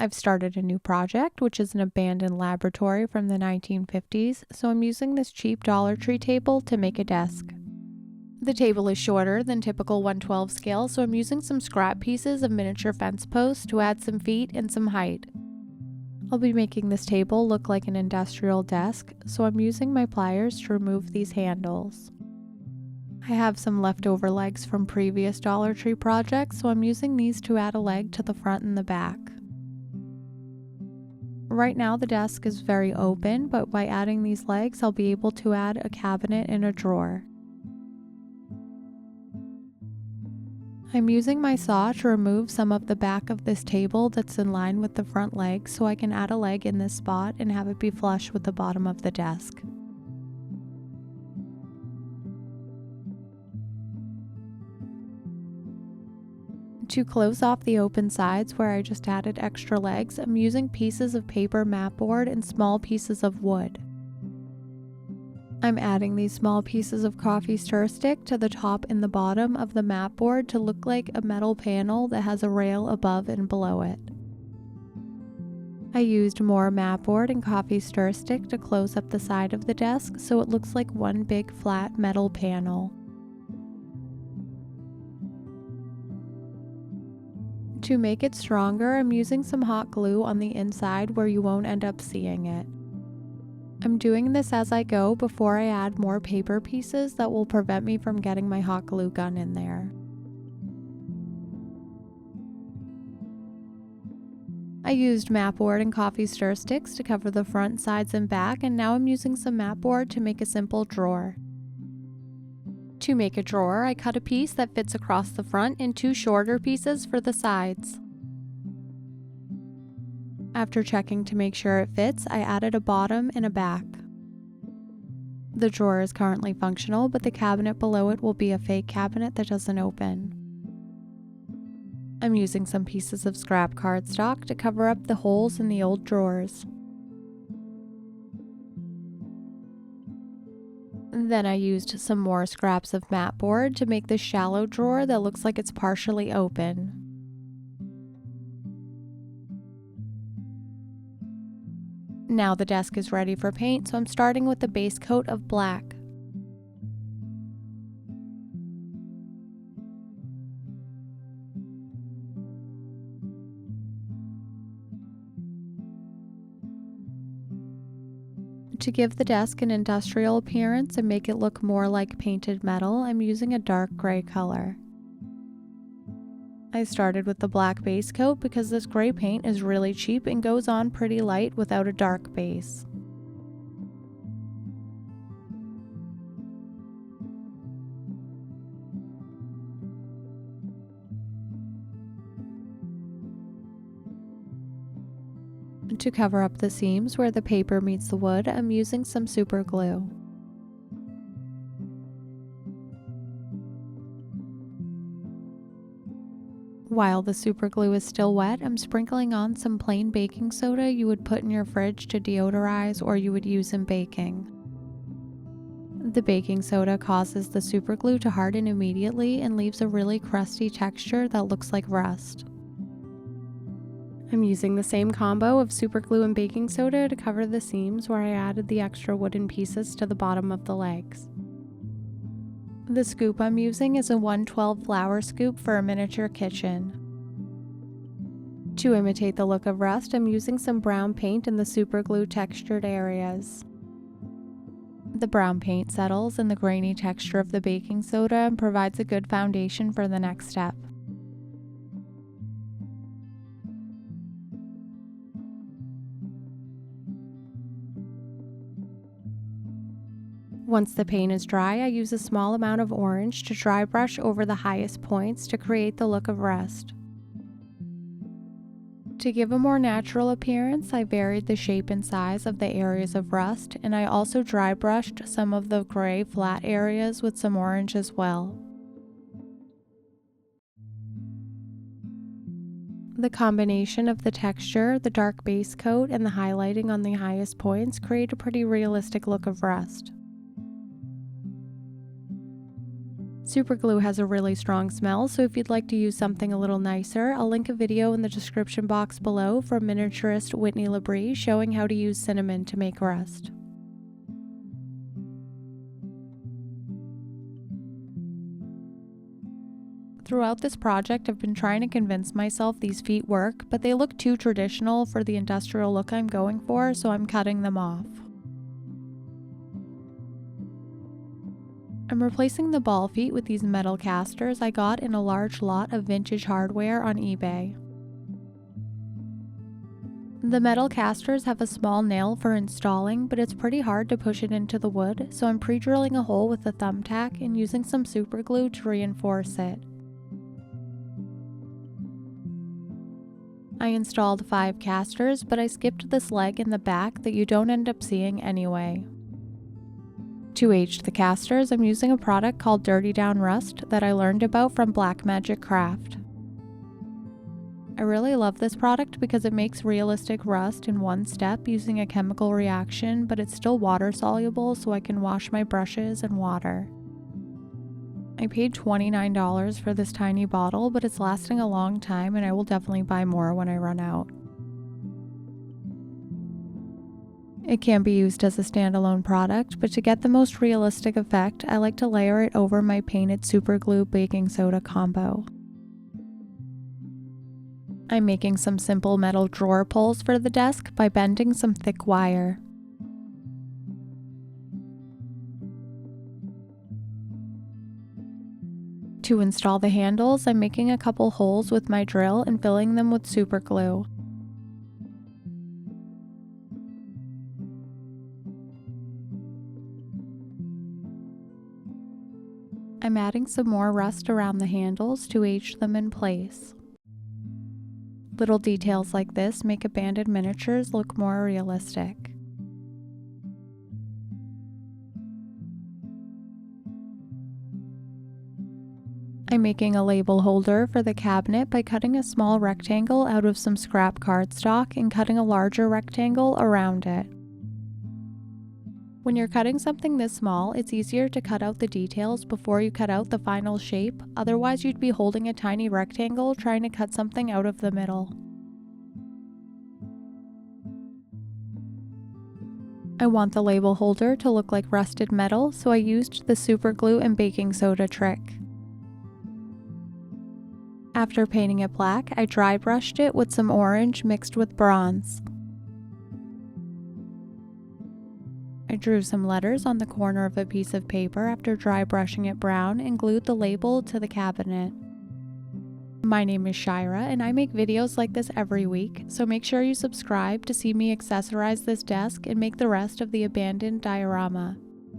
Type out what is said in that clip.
I've started a new project, which is an abandoned laboratory from the 1950s, so I'm using this cheap Dollar Tree table to make a desk. The table is shorter than typical 1/12 scale, so I'm using some scrap pieces of miniature fence posts to add some feet and some height. I'll be making this table look like an industrial desk, so I'm using my pliers to remove these handles. I have some leftover legs from previous Dollar Tree projects, so I'm using these to add a leg to the front and the back. Right now the desk is very open, but by adding these legs I'll be able to add a cabinet and a drawer. I'm using my saw to remove some of the back of this table that's in line with the front leg so I can add a leg in this spot and have it be flush with the bottom of the desk. To close off the open sides where I just added extra legs, I'm using pieces of paper mat board and small pieces of wood. I'm adding these small pieces of coffee stir stick to the top and the bottom of the mat board to look like a metal panel that has a rail above and below it. I used more mat board and coffee stir stick to close up the side of the desk so it looks like one big flat metal panel. To make it stronger, I'm using some hot glue on the inside where you won't end up seeing it. I'm doing this as I go before I add more paper pieces that will prevent me from getting my hot glue gun in there. I used mat board and coffee stir sticks to cover the front, sides, and back, and now I'm using some mat board to make a simple drawer. To make a drawer, I cut a piece that fits across the front and two shorter pieces for the sides. After checking to make sure it fits, I added a bottom and a back. The drawer is currently functional, but the cabinet below it will be a fake cabinet that doesn't open. I'm using some pieces of scrap cardstock to cover up the holes in the old drawers. Then I used some more scraps of mat board to make this shallow drawer that looks like it's partially open. Now the desk is ready for paint, so I'm starting with the base coat of black. To give the desk an industrial appearance and make it look more like painted metal, I'm using a dark gray color. I started with the black base coat because this gray paint is really cheap and goes on pretty light without a dark base. To cover up the seams where the paper meets the wood, I'm using some super glue. While the super glue is still wet, I'm sprinkling on some plain baking soda you would put in your fridge to deodorize or you would use in baking. The baking soda causes the super glue to harden immediately and leaves a really crusty texture that looks like rust. I'm using the same combo of super glue and baking soda to cover the seams where I added the extra wooden pieces to the bottom of the legs. The scoop I'm using is a 1/12 flour scoop for a miniature kitchen. To imitate the look of rust, I'm using some brown paint in the super glue textured areas. The brown paint settles in the grainy texture of the baking soda and provides a good foundation for the next step. Once the paint is dry, I use a small amount of orange to dry brush over the highest points to create the look of rust. To give a more natural appearance, I varied the shape and size of the areas of rust, and I also dry brushed some of the gray flat areas with some orange as well. The combination of the texture, the dark base coat, and the highlighting on the highest points create a pretty realistic look of rust. Super glue has a really strong smell, so if you'd like to use something a little nicer, I'll link a video in the description box below from miniaturist Whitney LaBrie showing how to use cinnamon to make rust. Throughout this project, I've been trying to convince myself these feet work, but they look too traditional for the industrial look I'm going for, so I'm cutting them off. I'm replacing the ball feet with these metal casters I got in a large lot of vintage hardware on eBay. The metal casters have a small nail for installing, but it's pretty hard to push it into the wood, so I'm pre-drilling a hole with a thumbtack and using some super glue to reinforce it. I installed 5 casters, but I skipped this leg in the back that you don't end up seeing anyway. To age the casters, I'm using a product called Dirty Down Rust that I learned about from Black Magic Craft. I really love this product because it makes realistic rust in one step using a chemical reaction, but it's still water soluble so I can wash my brushes in water. I paid $29 for this tiny bottle, but it's lasting a long time and I will definitely buy more when I run out. It can be used as a standalone product, but to get the most realistic effect, I like to layer it over my painted super glue baking soda combo. I'm making some simple metal drawer pulls for the desk by bending some thick wire. To install the handles, I'm making a couple holes with my drill and filling them with super glue. I'm adding some more rust around the handles to age them in place. Little details like this make abandoned miniatures look more realistic. I'm making a label holder for the cabinet by cutting a small rectangle out of some scrap cardstock and cutting a larger rectangle around it. When you're cutting something this small, it's easier to cut out the details before you cut out the final shape, otherwise you'd be holding a tiny rectangle trying to cut something out of the middle. I want the label holder to look like rusted metal, so I used the super glue and baking soda trick. After painting it black, I dry brushed it with some orange mixed with bronze. I drew some letters on the corner of a piece of paper after dry brushing it brown and glued the label to the cabinet. My name is Shira and I make videos like this every week, so make sure you subscribe to see me accessorize this desk and make the rest of the abandoned diorama.